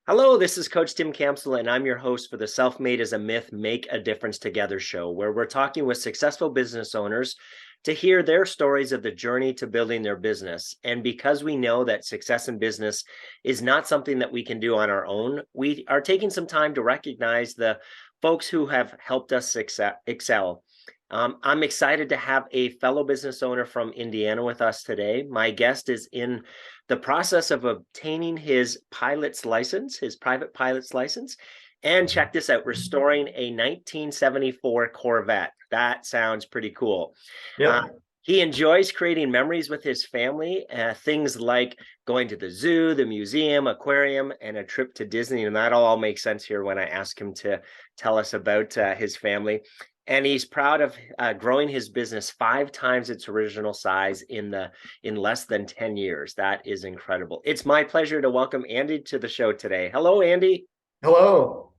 Hello, this is Coach Tim Campbell, and I'm your host for the Self-Made is a Myth, Make a Difference Together show, where we're talking with successful business owners to hear their stories of the journey to building their business. And because we know that success in business is not something that we can do on our own, we are taking some time to recognize the folks who have helped us excel. I'm excited to have a fellow business owner from Indiana with us today. My guest is in the process of obtaining his pilot's license, his private pilot's license. And check this out, restoring a 1974 Corvette. That sounds pretty cool. Uh, Yep. he enjoys creating memories with his family, things like going to the zoo, the museum, aquarium, and a trip to Disney. And that'll all make sense here when I ask him to tell us about his family. And he's proud of growing his business 5 times its original size in less than 10 years. That is incredible. It's my pleasure to welcome Andy to the show today. Hello, Andy. Hello.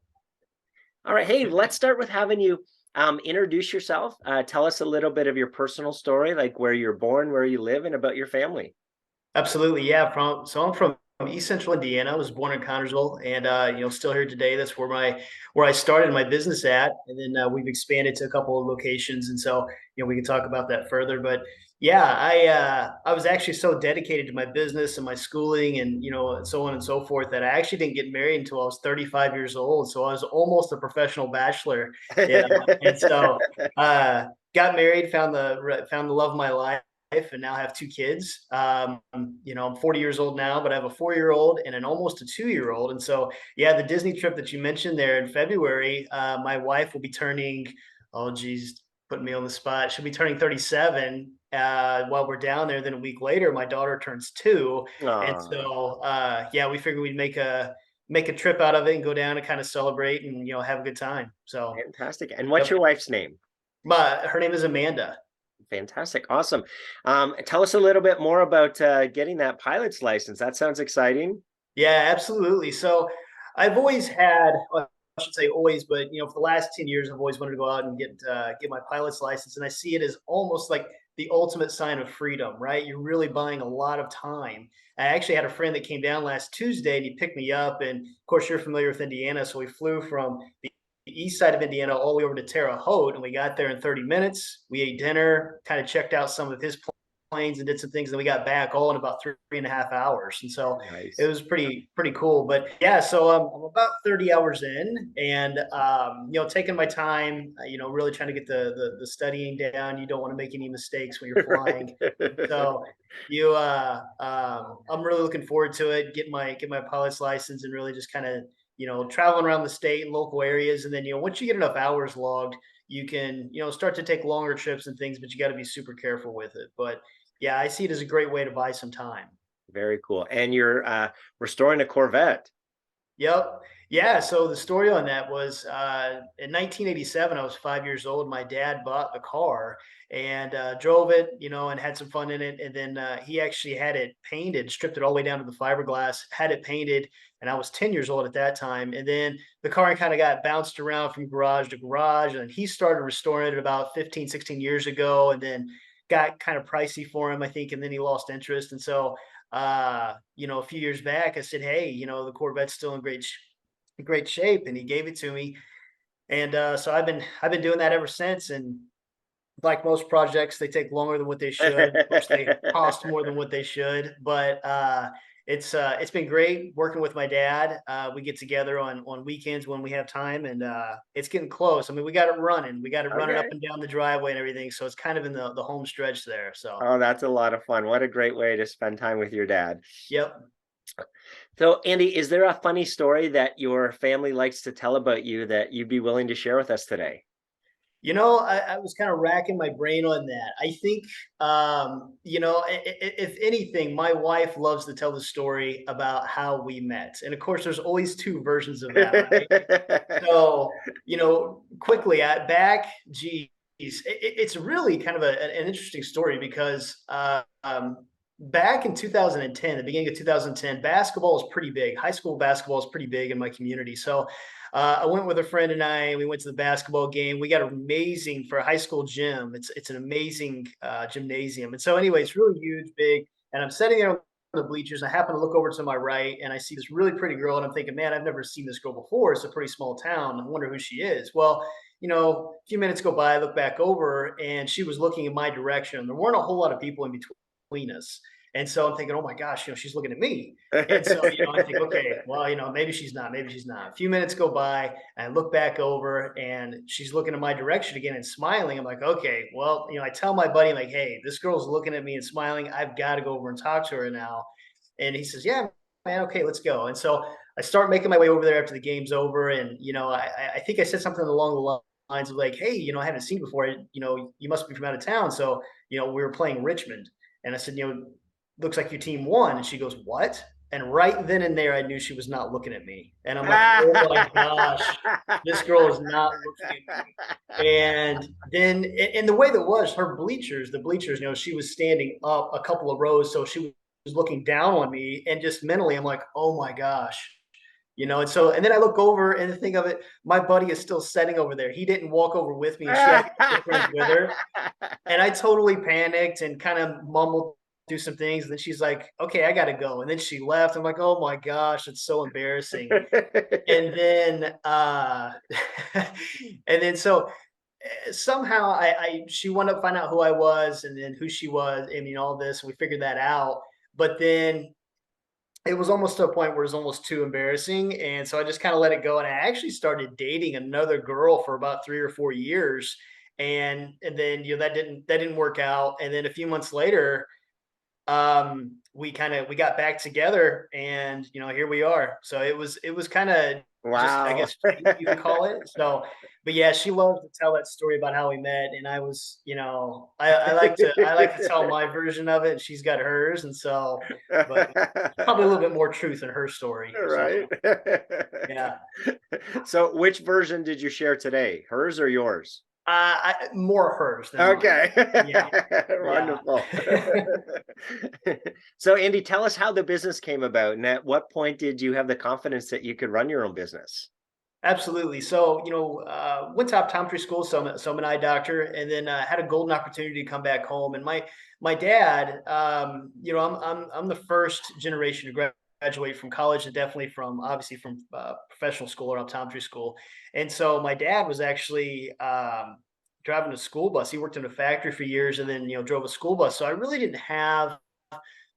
All right. Hey, let's start with having you introduce yourself. Tell us a little bit of your personal story, like where you're born, where you live, and about your family. Absolutely. Yeah. I'm from East Central Indiana. I was born in Connersville, and still here today. That's where I started my business at, and then we've expanded to a couple of locations. And so we can talk about that further. But yeah, I was actually so dedicated to my business and my schooling, and so on and so forth, that I actually didn't get married until I was 35 years old. So I was almost a professional bachelor. Yeah, and so got married, found the love of my life, and now have 2 kids. I'm 40 years old now, but I have a 4-year-old and an almost a 2-year-old. And so, yeah, the Disney trip that you mentioned there in February, my wife will be turning, oh, geez, putting me on the spot. She'll be turning 37 while we're down there. Then a week later, my daughter turns 2. And Aw, so, yeah, we figured we'd make a trip out of it and go down and kind of celebrate and, have a good time. So, fantastic. And what's yep. your wife's name? But her name is Amanda. Fantastic. Awesome. Tell us a little bit more about getting that pilot's license. That sounds exciting. Yeah, absolutely. So I've always had, well, I should say always, but for the last 10 years, I've always wanted to go out and get my pilot's license. And I see it as almost like the ultimate sign of freedom, right? You're really buying a lot of time. I actually had a friend that came down last Tuesday and he picked me up. And of course, you're familiar with Indiana. So we flew from the east side of Indiana all the way over to Terre Haute. And we got there in 30 minutes. We ate dinner, kind of checked out some of his planes and did some things. And we got back all in about 3.5 hours. And so it Nice. was pretty cool. But yeah, so I'm about 30 hours in, and taking my time, really trying to get the studying down. You don't want to make any mistakes when you're Right. flying. So I'm really looking forward to it. Get my pilot's license and really just kind of traveling around the state and local areas. And then once you get enough hours logged, you can start to take longer trips and things, but you got to be super careful with it. But yeah, I see it as a great way to buy some time. Very cool. And you're restoring a Corvette. Yep. Yeah. So the story on that was in 1987, I was 5 years old. My dad bought the car and drove it, and had some fun in it. And then he actually had it painted, stripped it all the way down to the fiberglass, had it painted. And I was 10 years old at that time. And then the car kind of got bounced around from garage to garage. And he started restoring it about 15, 16 years ago. And then got kind of pricey for him, I think. And then he lost interest. And so a few years back, I said, "Hey, the Corvette's still in great shape," and he gave it to me. And so I've been doing that ever since. And like most projects, they take longer than what they should. Of course, they cost more than what they should. But it's been great working with my dad. We get together on weekends when we have time, and it's getting close. I mean, we got it running. We got it running up Okay. and down the driveway and everything. So it's kind of in the home stretch there. So Oh, that's a lot of fun. What a great way to spend time with your dad. yep. So, Andy, is there a funny story that your family likes to tell about you that you'd be willing to share with us today? I was kind of racking my brain on that. I think, if anything, my wife loves to tell the story about how we met. And of course, there's always two versions of that, right? So, quickly geez, it's really kind of an interesting story because back in 2010, the beginning of 2010, basketball is pretty big. High school basketball is pretty big in my community. So I went with a friend and we went to the basketball game. We got amazing for a high school gym. It's an amazing gymnasium. And so anyway, it's really huge, big. And I'm sitting there the bleachers. I happen to look over to my right and I see this really pretty girl. And I'm thinking, man, I've never seen this girl before. It's a pretty small town. I wonder who she is. Well, a few minutes go by, I look back over and she was looking in my direction. There weren't a whole lot of people in between us. And so I'm thinking, oh my gosh, she's looking at me. And so, I think, okay, well, maybe she's not, maybe she's not. A few minutes go by, and I look back over and she's looking in my direction again and smiling. I'm like, okay, well, I tell my buddy, like, hey, this girl's looking at me and smiling. I've got to go over and talk to her now. And he says, yeah, man, okay, let's go. And so I start making my way over there after the game's over. And, I think I said something along the lines of like, hey, I haven't seen you before. You must be from out of town. So, we were playing Richmond. And I said, looks like your team won. And she goes, what? And right then and there, I knew she was not looking at me. And I'm like, oh my gosh, this girl is not looking at me. And then, and the way that was, the bleachers, she was standing up a couple of rows. So she was looking down on me. And just mentally, I'm like, oh my gosh. And then I look over and think of it, my buddy is still sitting over there. He didn't walk over with me and she had friends with her. And I totally panicked and kind of mumbled do some things. And then she's like, okay, I got to go. And then she left. I'm like, oh my gosh, it's so embarrassing. And then, so somehow she wound up finding out who I was and then who she was. I mean, all this, and we figured that out. But then it was almost to a point where it was almost too embarrassing. And so I just kind of let it go. And I actually started dating another girl for about 3 or 4 years. And then, that didn't work out. And then a few months later, we got back together and, here we are. So it was kind of just, I Wow. guess you could call it. So, but yeah, she loved to tell that story about how we met. And I was, I like to tell my version of it and she's got hers. And so, but probably a little bit more truth in her story. So Right. yeah. So which version did you share today? Hers or yours? More hers than mine. Okay. Yeah. Yeah. Wonderful. So Andy, tell us how the business came about and at what point did you have the confidence that you could run your own business? Absolutely. So, went to optometry school, so I'm an eye doctor, and then had a golden opportunity to come back home. And my dad, I'm the first generation to graduate from college, and definitely obviously from professional school or optometry school. And so my dad was actually driving a school bus. He worked in a factory for years, and then drove a school bus. So I really didn't have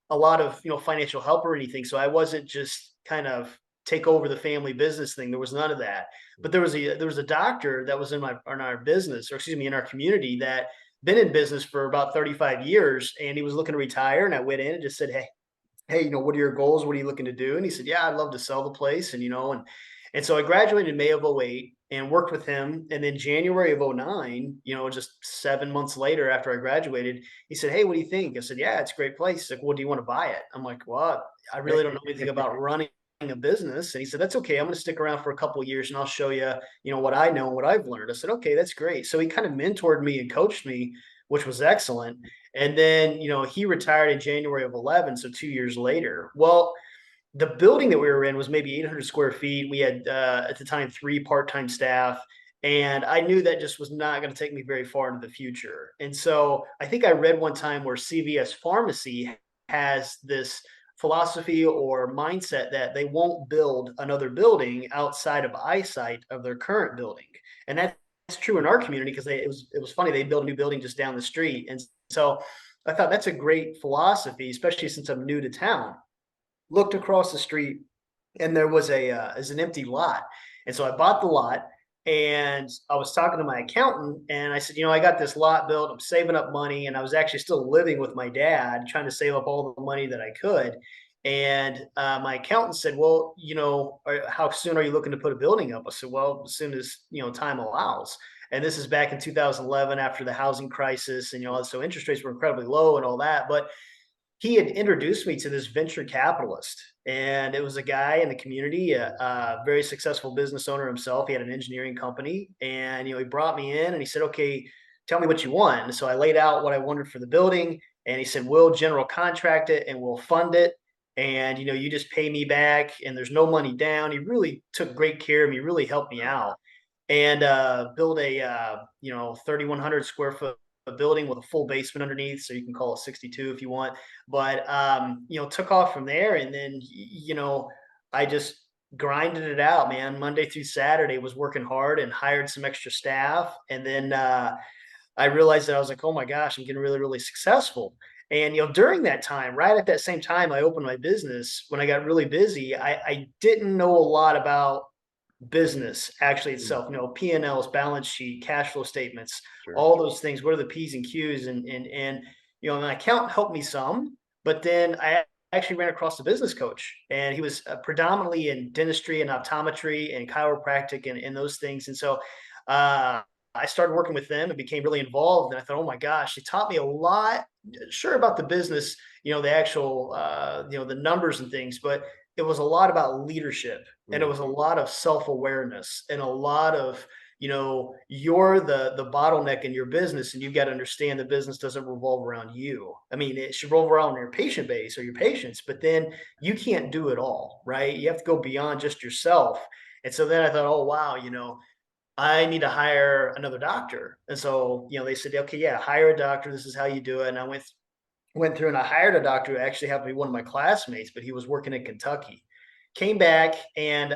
a lot of financial help or anything. So I wasn't just kind of take over the family business thing. There was none of that. But there was a doctor that was in our business, or excuse me, in our community that been in business for about 35 years, and he was looking to retire. And I went in and just said, hey, what are your goals? What are you looking to do? And he said, yeah, I'd love to sell the place. And so I graduated in May of '08 and worked with him. And then January of '09, just 7 months later after I graduated, he said, hey, what do you think? I said, yeah, it's a great place. He's like, well, do you want to buy it? I'm like, well, I really don't know anything about running a business. And he said, that's okay. I'm going to stick around for a couple of years and I'll show you, what I know and what I've learned. I said, okay, that's great. So he kind of mentored me and coached me, which was excellent. And then, he retired in January of '11. So 2 years later, well, the building that we were in was maybe 800 square feet. We had, at the time, 3 part-time staff. And I knew that just was not going to take me very far into the future. And so I think I read one time where CVS Pharmacy has this philosophy or mindset that they won't build another building outside of eyesight of their current building. And that's true in our community because it was funny. They built a new building just down the street. And so I thought that's a great philosophy, especially since I'm new to town. Looked across the street and there was an empty lot. And so I bought the lot and I was talking to my accountant and I said, I got this lot built. I'm saving up money. And I was actually still living with my dad, trying to save up all the money that I could. And my accountant said, well, how soon are you looking to put a building up? I said, well, as soon as, time allows. And this is back in 2011 after the housing crisis and, so interest rates were incredibly low and all that. But he had introduced me to this venture capitalist, and it was a guy in the community, a very successful business owner himself. He had an engineering company, and he brought me in and he said, okay, tell me what you want. And so I laid out what I wanted for the building, and he said, we'll general contract it and we'll fund it. And you just pay me back and there's no money down. He really took great care of me, really helped me out, and build a 3,100 square foot a building with a full basement underneath, so you can call it 62 if you want. But took off from there, and then I just grinded it out, man. Monday through Saturday was working hard and hired some extra staff, and then I realized that I was like, oh my gosh, I'm getting really, really successful. And during that time, right at that same time I opened my business, when I got really busy, I didn't know a lot about business actually Mm, itself, P&Ls, balance sheet, cash flow statements, sure. all those things. What are the P's and Q's? And an accountant helped me some, but then I actually ran across a business coach, and he was predominantly in dentistry and optometry and chiropractic and those things. And so uh, I started working with them and became really involved. And I thought, oh my gosh, they taught me a lot, sure, about the business, the actual, the numbers and things, but it was a lot about leadership, and it Mm, was a lot of self-awareness, and a lot of, you're the bottleneck in your business, and you got to understand the business doesn't revolve around you. I mean, it should revolve around your patient base or your patients, but then you can't do it all, right? You have to go beyond just yourself. And so then I thought, oh wow, I need to hire another doctor. And so, they said, okay, yeah, hire a doctor. This is how you do it. And I went through and I hired a doctor who actually happened to be one of my classmates, but he was working in Kentucky. Came back, and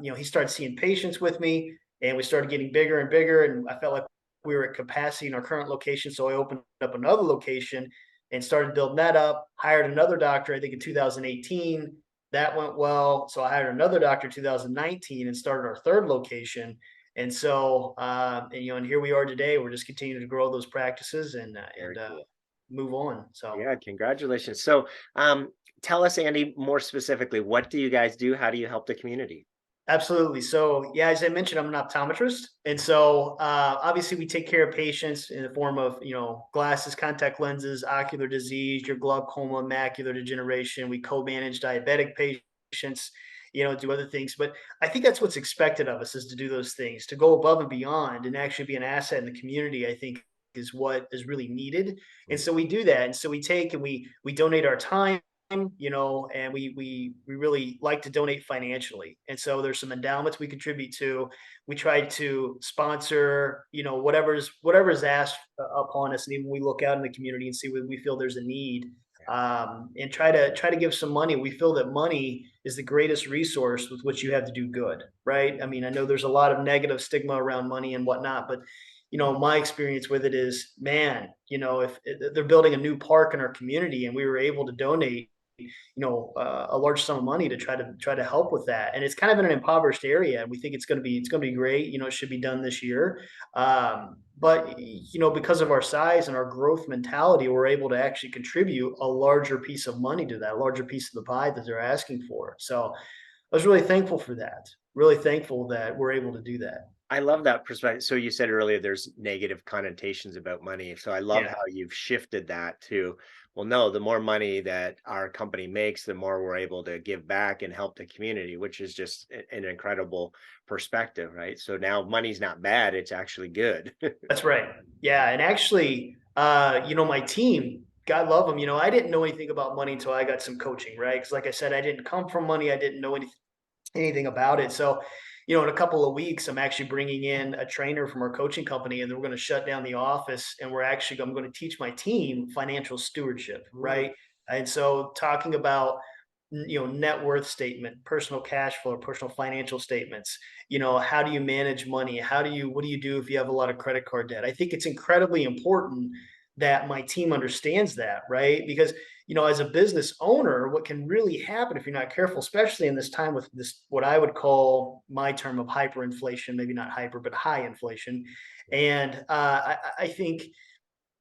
he started seeing patients with me, and we started getting bigger and bigger. And I felt like we were at capacity in our current location, so I opened up another location and started building that up. Hired another doctor, I think in 2018. That went well, so I hired another doctor in 2019 and started our third location. And so, and here we are today. We're just continuing to grow those practices and very cool. move on. So, Yeah, congratulations. So, tell us, Andy, more specifically, what do you guys do? How do you help the community? absolutely. So, yeah, as I mentioned, I'm an optometrist, and so obviously we take care of patients in the form of glasses, contact lenses, ocular disease, your glaucoma, macular degeneration. We co-manage diabetic patients, do other things. But I think that's what's expected of us, is to do those things, to go above and beyond, and actually be an asset in the community. I think is what is really needed, and Mm, so we do that. And so we take and we donate our time, and we really like to donate financially. And so there's some endowments we contribute to. We try to sponsor, whatever's asked upon us, and even we look out in the community and see when we feel there's a need, yeah, and try to give some money. We feel that money is the greatest resource with which you have to do good, right? I mean, I know there's a lot of negative stigma around money and whatnot, but my experience with it is, man, if they're building a new park in our community and we were able to donate a large sum of money to try to help with that. And it's kind of in an impoverished area, and we think it's going to be great. It should be done this year. But because of our size and our growth mentality, we're able to actually contribute a larger piece of money to that, a larger piece of the pie that they're asking for. So I was really thankful for that. Really thankful that we're able to do that. I love that perspective. So you said earlier there's negative connotations about money. So I love Yeah, how you've shifted that to, well, no, the more money that our company makes, the more we're able to give back and help the community, which is just an incredible perspective, right? So now money's not bad, it's actually good. that's right. Yeah, and actually, my team, God love them. I didn't know anything about money until I got some coaching, right? Because, like I said, I didn't come from money. I didn't know anything about it. So, in a couple of weeks, I'm actually bringing in a trainer from our coaching company, and then we're going to shut down the office, and I'm going to teach my team financial stewardship, Mm, right? And so, talking about net worth statement, personal cash flow, personal financial statements. How do you manage money? What do you do if you have a lot of credit card debt? I think it's incredibly important that my team understands that, right? Because as a business owner, what can really happen if you're not careful, especially in this time with this, what I would call my term of hyperinflation, maybe not hyper, but high inflation. And I think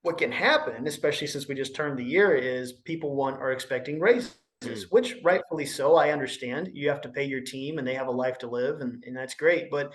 what can happen, especially since we just turned the year, is people are expecting raises, mm, which rightfully so. I understand you have to pay your team and they have a life to live, and that's great. But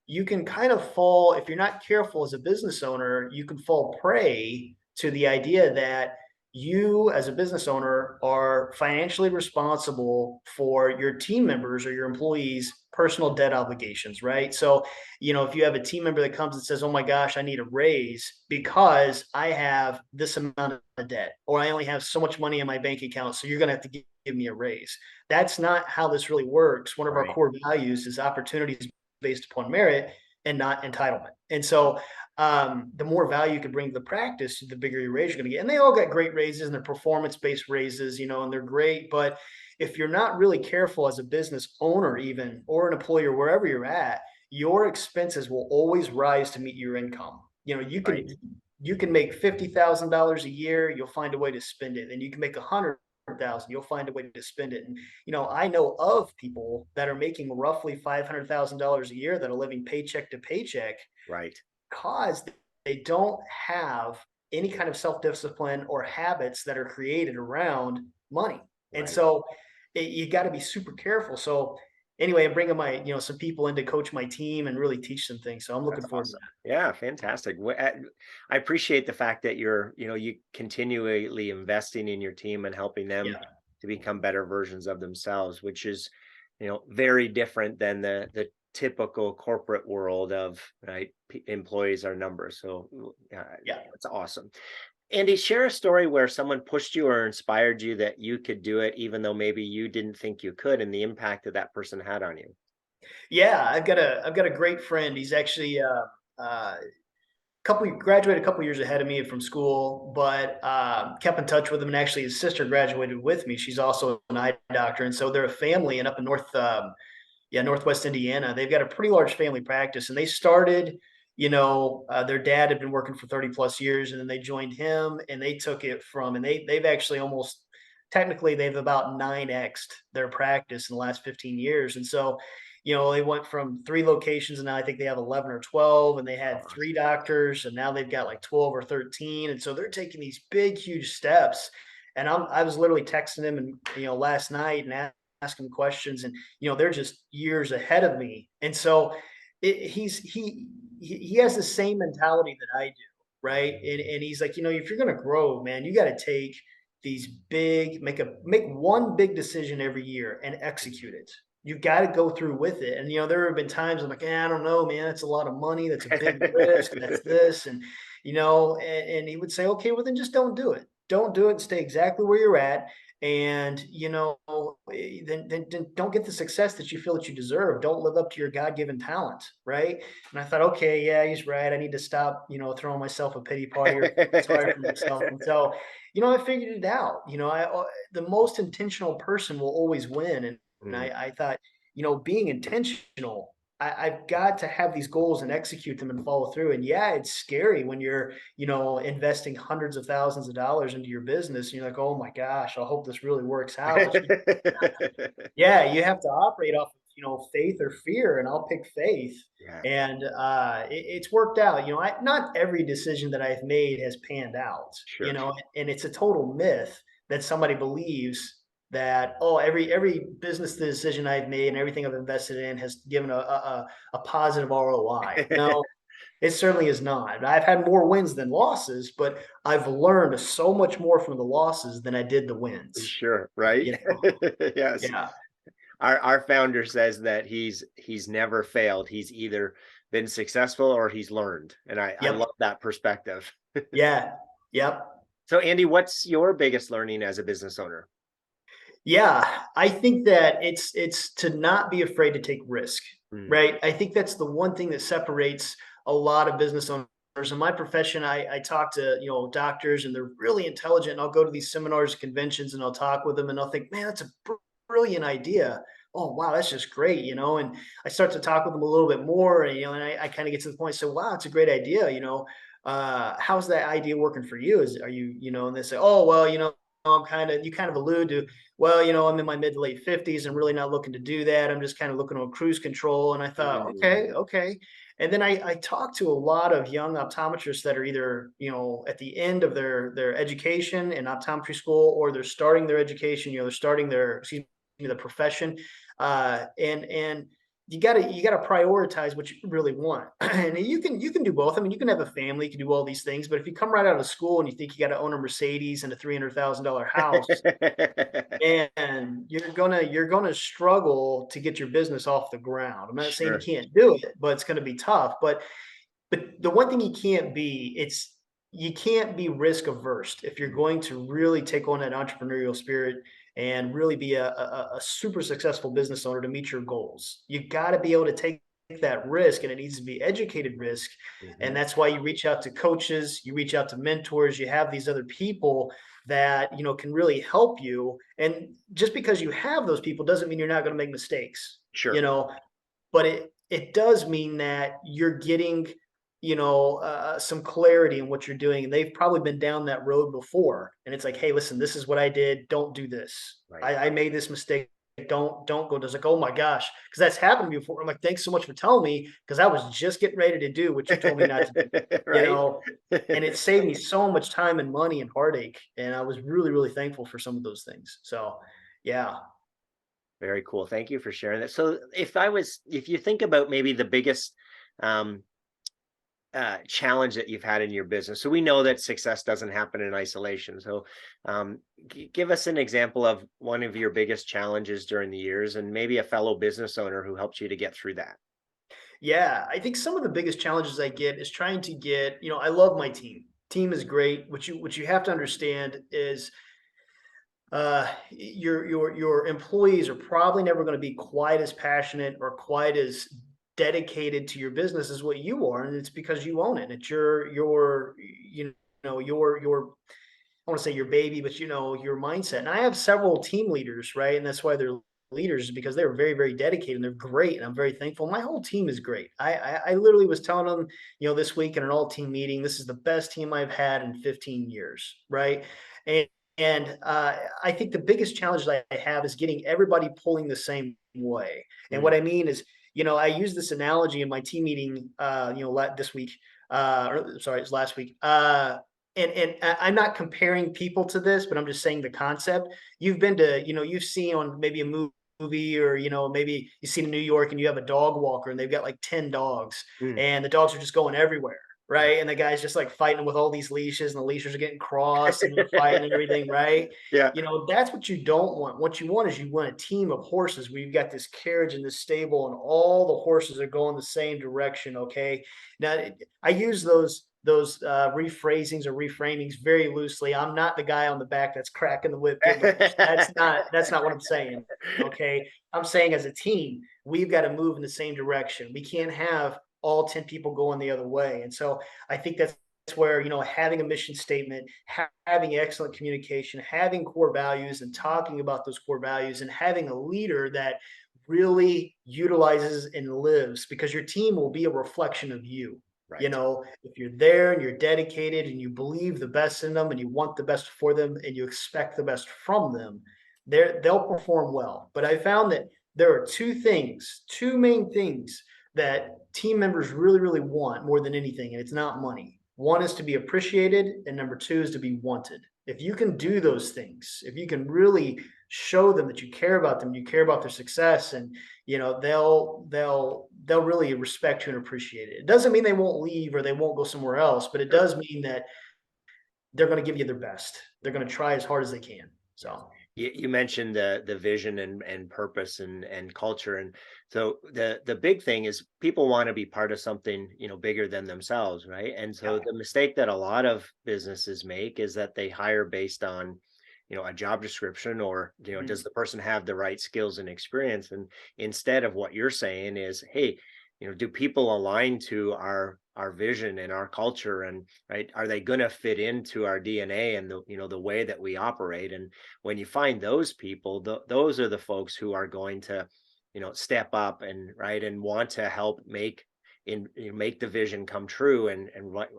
you can kind of fall, if you're not careful as a business owner, you can fall prey to the idea that you as a business owner are financially responsible for your team members or your employees personal debt obligations, right? So if you have a team member that comes and says, oh my gosh, I need a raise because I have this amount of debt, or I only have so much money in my bank account, so you're going to have to give me a raise. That's not how this really works. One of our right. core values is opportunities based upon merit. and not entitlement. And so the more value you can bring to the practice, the bigger your raise you're going to get. And they all got great raises and they're performance-based raises, and they're great. But if you're not really careful as a business owner, even or an employer, wherever you're at, your expenses will always rise to meet your income. You can Right. you can make $50,000 a year, you'll find a way to spend it. And you can make 100,000, you'll find a way to spend it. And I know of people that are making roughly $500,000 a year that are living paycheck to paycheck Right. because they don't have any kind of self-discipline or habits that are created around money. And Right. so you got to be super careful. So anyway, I'm bringing some people in to coach my team and really teach some things. So I'm looking That's forward to awesome. that. Yeah, fantastic. I appreciate the fact that you continually investing in your team and helping them Yeah. to become better versions of themselves, which is, very different than the typical corporate world of, right, employees are numbers. So, yeah, Yeah. that's awesome. Andy, share a story where someone pushed you or inspired you that you could do it, even though maybe you didn't think you could, and the impact that that person had on you. Yeah. I've got a great friend. He's actually, graduated a couple years ahead of me from school, but kept in touch with him. And actually, his sister graduated with me. She's also an eye doctor, and so they're a family. And up in Northwest Indiana, they've got a pretty large family practice. And they started, their dad had been working for 30 plus years, and then they joined him, and they took it from, and they've actually almost technically they've about 9x'd their practice in the last 15 years. And so they went from 3 locations and now I think they have 11 or 12, and they had 3 Awesome. doctors and now they've got like 12 or 13. And so they're taking these big, huge steps. And I was literally texting him and, last night and asking questions, and, they're just years ahead of me. And so he has the same mentality that I do. Right. And he's like, if you're going to grow, man, you got to take these make one big decision every year and execute it. You've got to go through with it. And there have been times I'm like, I don't know, man, that's a lot of money, that's a big risk, that's this. And and he would say, okay, well then just don't do it. Don't do it and stay exactly where you're at. And then don't get the success that you feel that you deserve. Don't live up to your God-given talent, right? And I thought, okay, yeah, he's right. I need to stop, throwing myself a pity party or sorry for myself. And so I figured it out. The most intentional person will always win. And Mm. I thought, being intentional, I've got to have these goals and execute them and follow through. And yeah, it's scary when you're, investing hundreds of thousands of dollars into your business. And you're like, oh my gosh, I hope this really works out. But yeah, you have to operate off of, faith or fear, and I'll pick faith. Yeah, And it's worked out. Not every decision that I've made has panned out. sure. And it's a total myth that somebody believes that, oh, every business decision I've made and everything I've invested in has given a positive ROI. No, it certainly is not. I've had more wins than losses, but I've learned so much more from the losses than I did the wins. Sure, right? You know, Yes. yeah. Our founder says that he's never failed. He's either been successful or he's learned, and I Yep. love that perspective. Yeah. Yep. So, Andy, what's your biggest learning as a business owner? Yeah, I think that it's to not be afraid to take risk, Mm. right? I think that's the one thing that separates a lot of business owners. In my profession, I talk to doctors, and they're really intelligent. And I'll go to these seminars, conventions, and I'll talk with them, and I'll think, man, that's a brilliant idea. Oh wow, that's just great, And I start to talk with them a little bit more, and and I kind of get to the point. So wow, it's a great idea. How's that idea working for you? Are you And they say, oh well, you kind of allude to, well, I'm in my mid to late 50s and really not looking to do that. I'm just kind of looking on cruise control. And I thought, Mm. okay, okay. And then I talked to a lot of young optometrists that are either, at the end of their education in optometry school, or they're starting their education, they're starting the profession. And you gotta prioritize what you really want. And you can do both. I mean, you can have a family, you can do all these things, but if you come right out of school and you think you got to own a Mercedes and a $300,000 house, and you're gonna struggle to get your business off the ground. I'm not saying you Sure. can't do it, but it's gonna be tough. But the one thing you can't be risk averse if you're going to really take on that entrepreneurial spirit and really be a super successful business owner to meet your goals. You got to be able to take that risk, and it needs to be educated risk. And Mhm. that's why you reach out to coaches, you reach out to mentors, you have these other people that, can really help you. And just because you have those people doesn't mean you're not going to make mistakes, you Sure. know, but it does mean that you're getting, some clarity in what you're doing, and they've probably been down that road before. And it's like, hey, listen, this is what I did. Don't do this. Right. I made this mistake. Don't go. It's like, oh my gosh, because that's happened to me before. I'm like, thanks so much for telling me, because I was just getting ready to do what you told me not to do. You Right? know, and it saved me so much time and money and heartache. And I was really, really thankful for some of those things. So, yeah. Very cool. Thank you for sharing that. So if you think about maybe the biggest um, challenge that you've had in your business, so we know that success doesn't happen in isolation. So um, give us an example of one of your biggest challenges during the years, and maybe a fellow business owner who helped you to get through that. Yeah, I think some of the biggest challenges I get is trying to get, I love my team. Team is great. What you have to understand is your employees are probably never going to be quite as passionate or quite as dedicated to your business as what you are, and it's because you own it. It's your your I want to say your baby, but your mindset. And I have several team leaders, right? And that's why they're leaders, because they're very, very dedicated and they're great. And I'm very thankful. My whole team is great. I literally was telling them, this week in an all team meeting, this is the best team I've had in 15 years, right? And and I think the biggest challenge that I have is getting everybody pulling the same way. And what Mm, I mean is, I use this analogy in my team meeting, this week, or sorry, it's last week. And I'm not comparing people to this, but I'm just saying the concept. You've been to, you've seen on maybe a movie, or maybe you've seen in New York and you have a dog walker and they've got like 10 dogs, mm. and the dogs are just going everywhere, Right. right? And the guy's just like fighting with all these leashes, and the leashes are getting crossed and they're fighting and everything, right? Yeah. That's what you don't want. What you want is you want a team of horses where you've got this carriage and this stable, and all the horses are going the same direction. Okay. Now, I use those rephrasings or reframings very loosely. I'm not the guy on the back that's cracking the whip, get loose. That's not what I'm saying. Okay. I'm saying as a team, we've got to move in the same direction. We can't have all 10 people going the other way. And so I think that's where, having a mission statement, having excellent communication, having core values and talking about those core values, and having a leader that really utilizes and lives, because your team will be a reflection of you. Right. If you're there and you're dedicated and you believe the best in them and you want the best for them and you expect the best from them, they'll perform well. But I found that there are two main things that team members really, really want more than anything, and it's not money. One is to be appreciated, and number two is to be wanted. If you can do those things, if you can really show them that you care about them, you care about their success, and they'll really respect you and appreciate it. It doesn't mean they won't leave or they won't go somewhere else, but it Sure. does mean that they're going to give you their best. They're going to try as hard as they can. Yes. So, You mentioned the vision and purpose and culture, and so the big thing is people want to be part of something, bigger than themselves, right? And so yeah. the mistake that a lot of businesses make is that they hire based on, a job description, or does Mhm. the person have the right skills and experience? And instead of what you're saying is, hey, do people align to our vision and our culture, and right, are they going to fit into our DNA and the way that we operate? And when you find those people, those are the folks who are going to, step up and right and want to help make the vision come true, and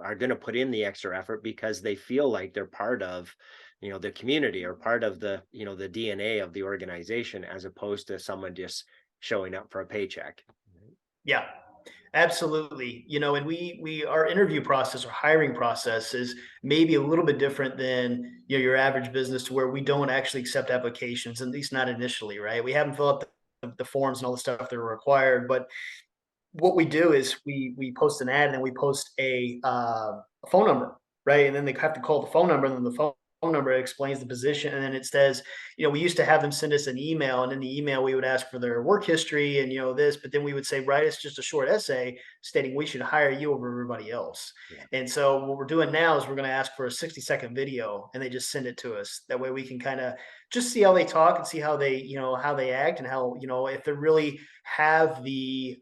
are going to put in the extra effort because they feel like they're part of, the community, or part of the DNA of the organization, as opposed to someone just showing up for a paycheck. Yeah, absolutely. And we our interview process or hiring process is maybe a little bit different than your average business, to where we don't actually accept applications, at least not initially, right? We haven't filled out the forms and all the stuff that are required, but what we do is we post an ad, and then we post a phone number, right? And then they have to call the phone number, and then the phone number, it explains the position, and then it says, we used to have them send us an email, and in the email we would ask for their work history and this, but then we would say, write us just a short essay stating we should hire you over everybody else. Yeah. And so what we're doing now is we're going to ask for a 60-second video, and they just send it to us. That way we can kind of just see how they talk and see how they, how they act, and how, if they really have the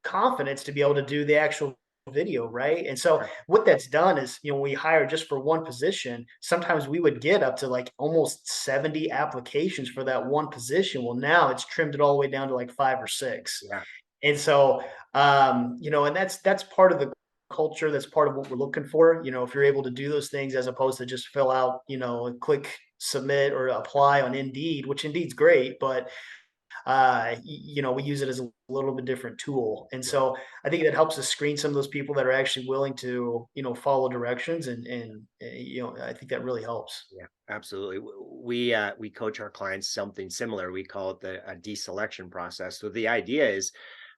confidence to be able to do the actual video, right? And so Sure. what that's done is, when we hire just for one position, sometimes we would get up to like almost 70 applications for that one position. Well, now it's trimmed it all the way down to like 5 or 6. Yeah. And so, and that's part of the culture. That's part of what we're looking for. If you're able to do those things as opposed to just fill out, click submit or apply on Indeed, which Indeed's great, but we use it as a little bit different tool. And Yeah. so I think that helps us screen some of those people that are actually willing to, follow directions. I think that really helps. Yeah, absolutely. We coach our clients something similar. We call it the deselection process. So the idea is,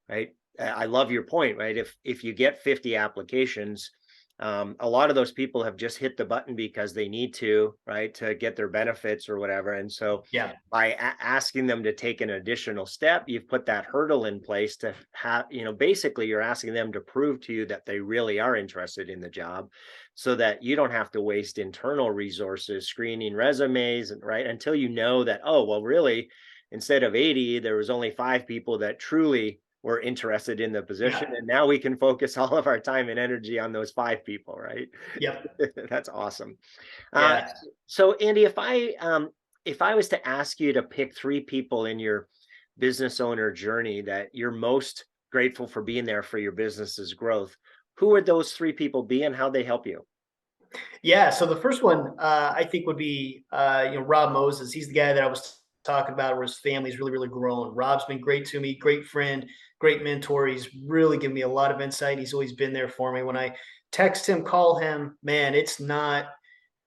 right? I love your point, right? If you get 50 applications, a lot of those people have just hit the button because they need to, right, to get their benefits or whatever. And so Yeah. by asking them to take an additional step, you've put that hurdle in place to have, basically you're asking them to prove to you that they really are interested in the job, so that you don't have to waste internal resources screening resumes, and right, until you know that, oh, well, really, instead of 80, there was only 5 people that truly were interested in the position, Yeah. and now we can focus all of our time and energy on those 5 people, right? Yep. That's awesome. uh, Yeah. so Andy, if I was to ask you to pick 3 people in your business owner journey that you're most grateful for being there for your business's growth, who would those 3 people be and how they help you? Yeah. So the first one, I think, would be Rob Moses. He's the guy that I was talking about, where his family's really, really grown. Rob's been great to me, great friend, great mentor. He's really given me a lot of insight. He's always been there for me. When I text him, call him, man, it's not.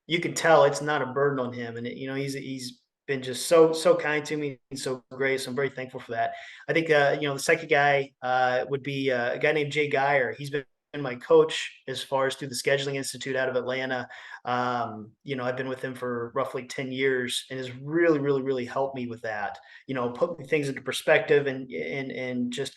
You can tell it's not a burden on him, and he's been just so kind to me and so great. So I'm very thankful for that. I think the second guy would be a guy named Jay Geyer. He's been my coach as far as through the Scheduling Institute out of Atlanta. I've been with him for roughly 10 years, and has really, really, really helped me with that. Put things into perspective, and just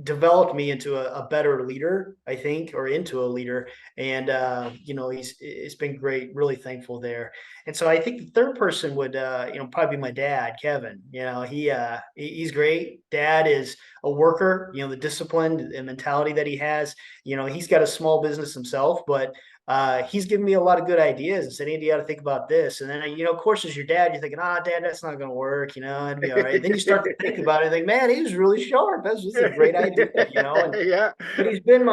developed me into a better leader, I think, or into a leader. And it's been great, really thankful there. And so I think the third person would probably be my dad, Kevin. He's great. Dad is a worker. The discipline and mentality that he has. He's got a small business himself, but he's given me a lot of good ideas and said, Andy, you got to think about this. And then, of course, as your dad, you're thinking, Dad, that's not going to work. It'd be all right. Then you start to think about it and think, man, he was really sharp. This is a great idea. Yeah. But he's been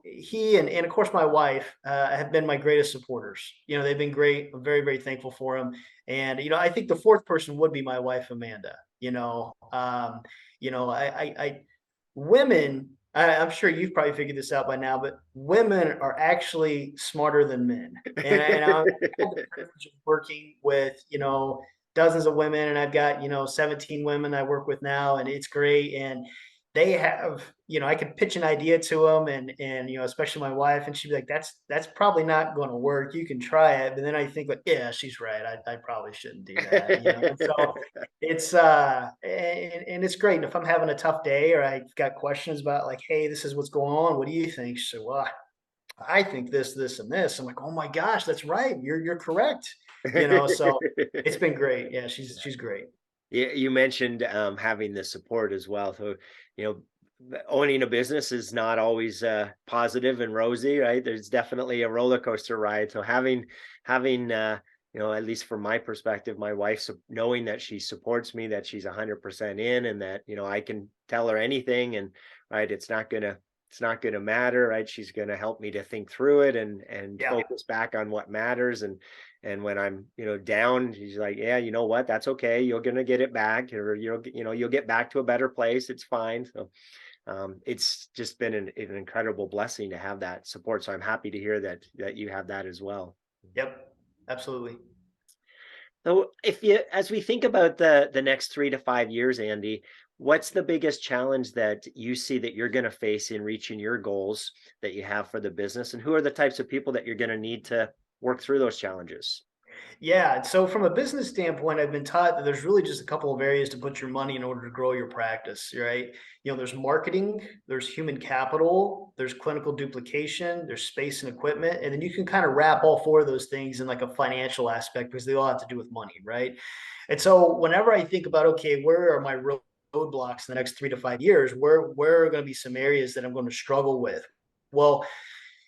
he and of course my wife have been my greatest supporters. They've been great. I'm very, very thankful for them. And, I think the fourth person would be my wife, Amanda. Women, I'm sure you've probably figured this out by now, but women are actually smarter than men. And I'm working with, dozens of women, and I've got, 17 women I work with now, and it's great. And they have, I could pitch an idea to them, and especially my wife, and she'd be like, that's probably not going to work. You can try it. But then I think, like, yeah, she's right. I probably shouldn't do that. And so it's and it's great. And if I'm having a tough day, or I've got questions about, like, hey, this is what's going on, what do you think? She said, well, I think this and this. I'm like, oh my gosh, that's right. You're correct. So it's been great. Yeah, she's great. Yeah, you mentioned having the support as well. So, you know, owning a business is not always positive and rosy, right? There's definitely a roller coaster ride. So having at least from my perspective, my wife knowing that she supports me, that she's 100% in, and that I can tell her anything, and right, it's not gonna matter, right? She's gonna help me to think through it and Yeah. focus back on what matters. And when I'm, down, she's like, yeah, you know what? That's okay. You're gonna get it back, or you'll get back to a better place. It's fine. So it's just been an incredible blessing to have that support. So I'm happy to hear that you have that as well. Yep. Absolutely. So as we think about the next 3 to 5 years, Andy, what's the biggest challenge that you see that you're going to face in reaching your goals that you have for the business? And who are the types of people that you're going to need work through those challenges? Yeah. So from a business standpoint, I've been taught that there's really just a couple of areas to put your money in order to grow your practice, right? There's marketing, there's human capital, there's clinical duplication, there's space and equipment, and then you can kind of wrap all four of those things in like a financial aspect because they all have to do with money, right? And so whenever I think about, okay, where are my roadblocks in the next 3 to 5 years? Where are going to be some areas that I'm going to struggle with? Well,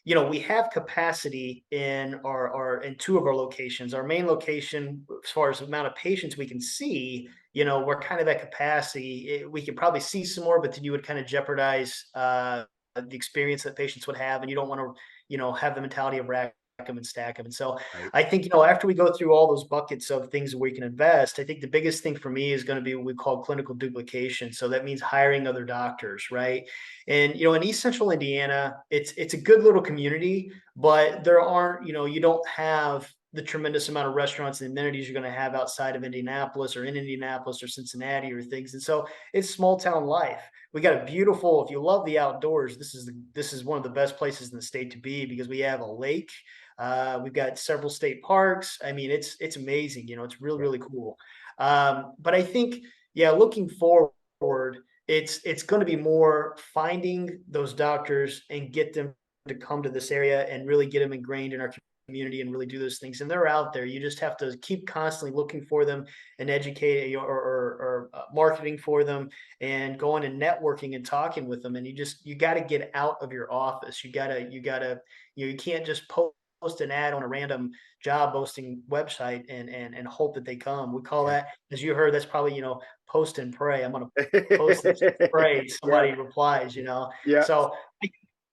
we have capacity in our in two of our locations. Our main location, as far as the amount of patients we can see, we're kind of at capacity. We could probably see some more, but then you would kind of jeopardize the experience that patients would have, and you don't want to, have the mentality of rack them and stack them. And so Right. I think, after we go through all those buckets of things that we can invest, I think the biggest thing for me is going to be what we call clinical duplication. So that means hiring other doctors, right? And in East Central Indiana, it's a good little community, but there aren't, you don't have the tremendous amount of restaurants and amenities you're going to have outside of Indianapolis or in Indianapolis or Cincinnati or things. And so it's small town life. We got a beautiful, if you love the outdoors, this is one of the best places in the state to be because we have a lake. We've got several state parks. I mean, it's amazing. It's really, Yeah. really cool. But I think, yeah, looking forward, it's going to be more finding those doctors and get them to come to this area and really get them ingrained in our community and really do those things. And they're out there. You just have to keep constantly looking for them and educating or marketing for them and going and networking and talking with them. And you got to get out of your office. You can't just post an ad on a random job posting website and hope that they come. We call Yeah. that, as you heard, that's probably, post and pray. I'm going to post this and pray Yeah. somebody replies. Yeah. So I,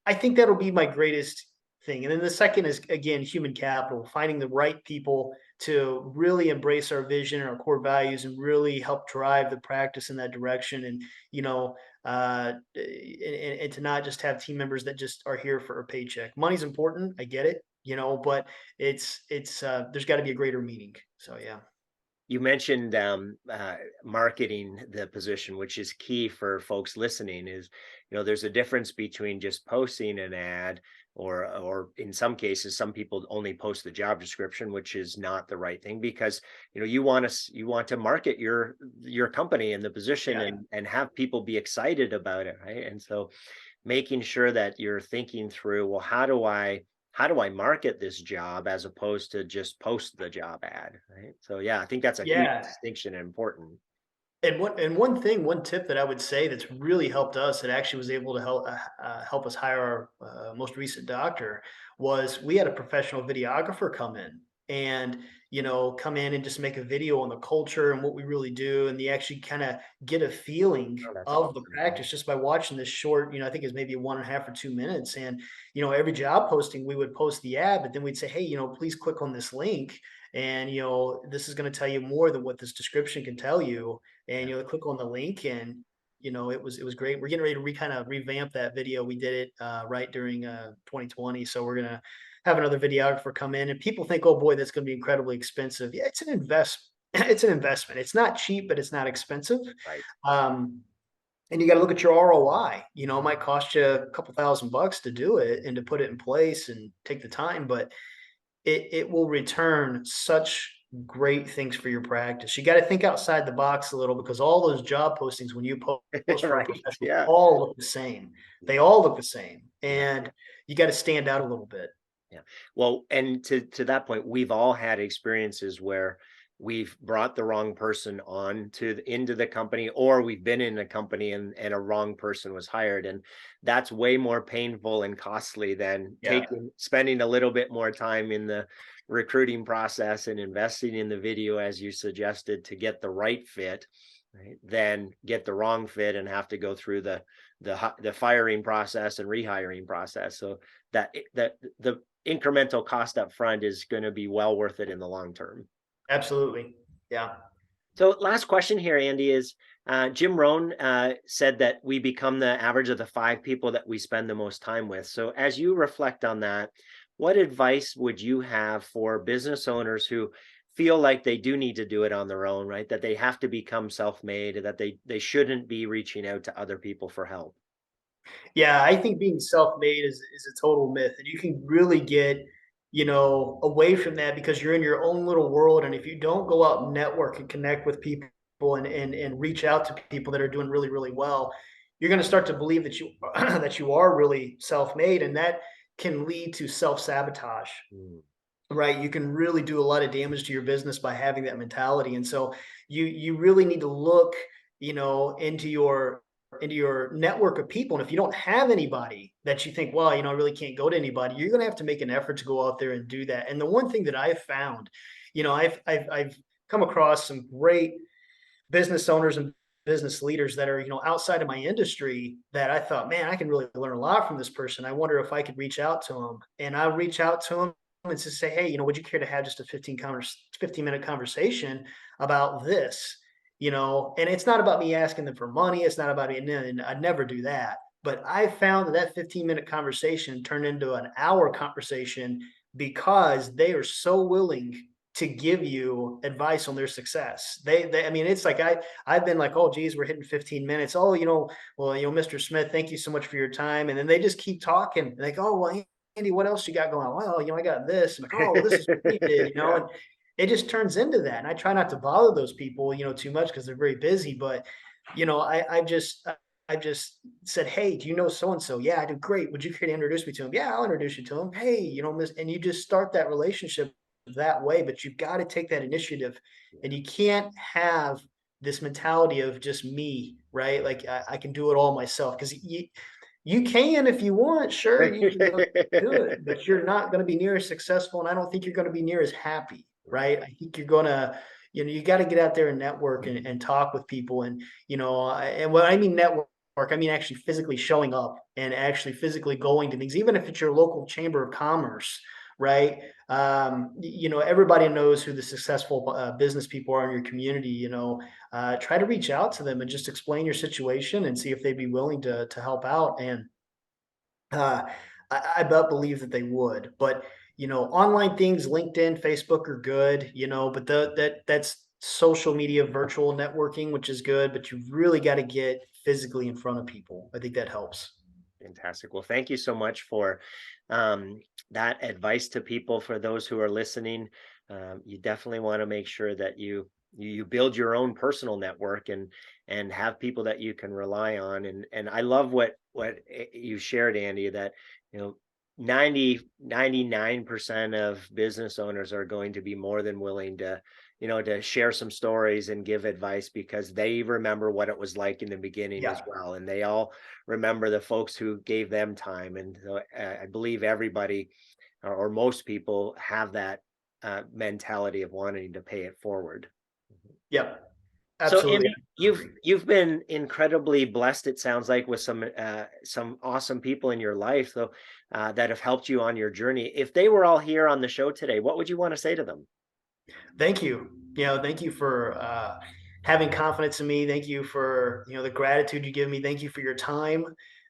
I think that'll be my greatest thing. And then the second is, again, human capital, finding the right people to really embrace our vision and our core values and really help drive the practice in that direction. And, and to not just have team members that just are here for a paycheck. Money's important. I get it, but it's there's got to be a greater meaning. So, yeah. You mentioned marketing the position, which is key for folks listening. Is there's a difference between just posting an ad, or in some cases, some people only post the job description, which is not the right thing because you want to market your company and the position Yeah. and have people be excited about it, right? And so making sure that you're thinking through, well, how do I market this job as opposed to just post the job ad, right? So yeah, I think that's a huge Yeah. distinction and important. One tip that I would say that's really helped us, that actually was able to help us hire our most recent doctor, was we had a professional videographer come in and just make a video on the culture and what we really do, and they actually kind of get a feeling Oh, that's of the awesome. practice just by watching this short. I think it's maybe 1.5 or 2 minutes, and every job posting we would post the ad, but then we'd say, hey, please click on this link, and this is going to tell you more than what this description can tell you, and Yeah. click on the link, and it was great. We're getting ready to kind of revamp that video. We did it right during 2020, so we're gonna have another videographer come in. And people think, oh boy, that's going to be incredibly expensive. Yeah, it's an investment. It's an investment. It's not cheap, but it's not expensive. Right. Um, and you got to look at your ROI. It might cost you a couple $1,000 to do it and to put it in place and take the time, but it will return such great things for your practice. You got to think outside the box a little, because all those job postings, when you post for a Right. professional, Yeah. all look the same. They Yeah. all look the same, Yeah. and you got to stand out a little bit. Yeah. Well, and to that point, we've all had experiences where we've brought the wrong person on into the company, or we've been in a company and a wrong person was hired. And that's way more painful and costly than Yeah. spending a little bit more time in the recruiting process and investing in the video, as you suggested, to get the right fit, right? Then get the wrong fit and have to go through the firing process and rehiring process. So that the incremental cost up front is going to be well worth it in the long term. Absolutely. Yeah. So last question here, Andy, is Jim Rohn said that we become the average of the 5 people that we spend the most time with. So as you reflect on that, what advice would you have for business owners who feel like they do need to do it on their own, right? That they have to become self-made, that they shouldn't be reaching out to other people for help? Yeah, I think being self-made is a total myth, and you can really get away from that because you're in your own little world. And if you don't go out and network and connect with people and reach out to people that are doing really, really well, you're going to start to believe that you that you are really self-made, and that can lead to self-sabotage. Mm. Right, you can really do a lot of damage to your business by having that mentality, and so you really need to look, into your network of people. And if you don't have anybody that you think, well, I really can't go to anybody, you're going to have to make an effort to go out there and do that. And the one thing that I've found, I've come across some great business owners and business leaders that are, outside of my industry, that I thought, man, I can really learn a lot from this person. I wonder if I could reach out to them. And I reach out to them and to say, hey, would you care to have just a 15-minute conversation about this? And it's not about me asking them for money. It's not about it. And I'd never do that. But I found that 15-minute conversation turned into an hour conversation because they are so willing to give you advice on their success. I mean, it's like I've been like, oh, geez, we're hitting 15 minutes. Oh, well, Mr. Smith, thank you so much for your time. And then they just keep talking. Like, oh, well, Andy, what else you got going on? Well, I got this. I'm like, oh, well, this is what we did, Yeah. and it just turns into that. And I try not to bother those people, too much because they're very busy. But, I've just said, hey, do you know so and so? Yeah, I do. Great. Would you care to introduce me to him? Yeah, I'll introduce you to him. Hey, and you just start that relationship that way. But you've got to take that initiative, and you can't have this mentality of just me, right? Like I can do it all myself, because you can if you want, sure, you can go do it, but you're not going to be near as successful, and I don't think you're going to be near as happy, right? I think you're going to, you got to get out there and network and talk with people, and and when I mean network, I mean actually physically showing up and actually physically going to things, even if it's your local chamber of commerce, right? Everybody knows who the successful business people are in your community. Try to reach out to them and just explain your situation and see if they'd be willing to help out. And uh, I about believe that they would. But online things, LinkedIn, Facebook are good. But that's social media, virtual networking, which is good. But you really got to get physically in front of people. I think that helps. Fantastic. Well, thank you so much for um, that advice to people. For those who are listening, you definitely want to make sure that you build your own personal network and have people that you can rely on. And I love what you shared, Andy, that you know 99% of business owners are going to be more than willing to share some stories and give advice, because they remember what it was like in the beginning as Yeah. well, and they all remember the folks who gave them time. And so I believe everybody, or most people, have that mentality of wanting to pay it forward. Yep. So Absolutely. Andy, you've been incredibly blessed, it sounds like, with some awesome people in your life, though, that have helped you on your journey. If they were all here on the show today, what would you want to say to them? Thank you. Thank you for having confidence in me. Thank you for the gratitude you give me. Thank you for your time.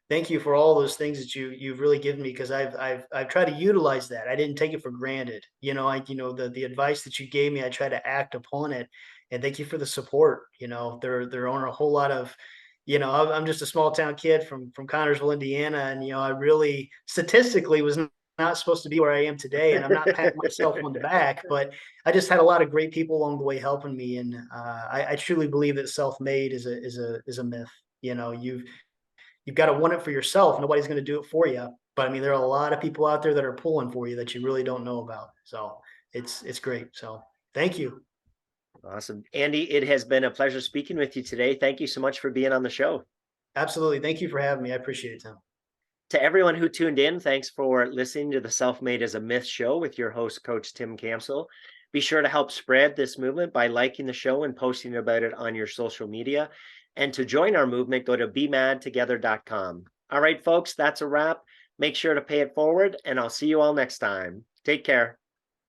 Thank you for all those things that you've really given me, because I've tried to utilize that. I didn't take it for granted. The advice that you gave me, I try to act upon it. And thank you for the support. There aren't a whole lot of, I'm just a small town kid from Connersville, Indiana, and I really statistically was not supposed to be where I am today, and I'm not patting myself on the back, but I just had a lot of great people along the way helping me. And I truly believe that self-made is a myth. You've got to want it for yourself. Nobody's going to do it for you. But I mean, there are a lot of people out there that are pulling for you that you really don't know about. So it's great. So thank you. Awesome. Andy, it has been a pleasure speaking with you today. Thank you so much for being on the show. Absolutely. Thank you for having me. I appreciate it, Tim. To everyone who tuned in, thanks for listening to the Self-Made as a Myth show with your host, Coach Tim Campbell. Be sure to help spread this movement by liking the show and posting about it on your social media. And to join our movement, go to bemadtogether.com. All right, folks, that's a wrap. Make sure to pay it forward, and I'll see you all next time. Take care.